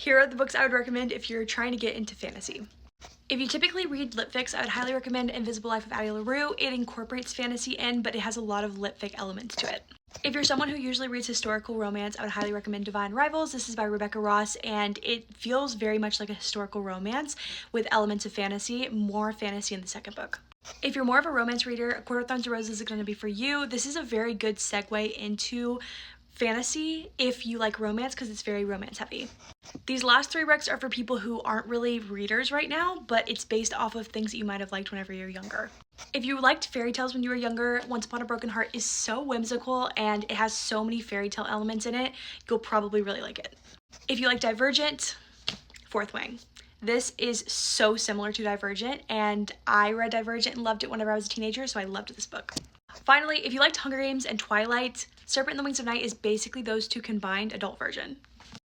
Here are the books I would recommend if you're trying to get into fantasy. If you typically read lit fics, I would highly recommend Invisible Life of Addie LaRue. It incorporates fantasy in, but it has a lot of lit fic elements to it. If you're someone who usually reads historical romance, I would highly recommend Divine Rivals. This is by Rebecca Ross, and it feels very much like a historical romance with elements of fantasy, more fantasy in the second book. If you're more of a romance reader, A Court of Thorns and Roses is going to be for you. This is a very good segue into fantasy if you like romance because it's very romance heavy. These last three recs are for people who aren't really readers right now, but it's based off of things that you might have liked whenever you're younger. If you liked fairy tales when you were younger, Once Upon a Broken Heart is so whimsical and it has so many fairy tale elements in it, you'll probably really like it. If you like Divergent, Fourth Wing. This is so similar to Divergent, and I read Divergent and loved it whenever I was a teenager, so I loved this book. Finally, if you liked Hunger Games and Twilight, Serpent and the Wings of Night is basically those two combined adult version.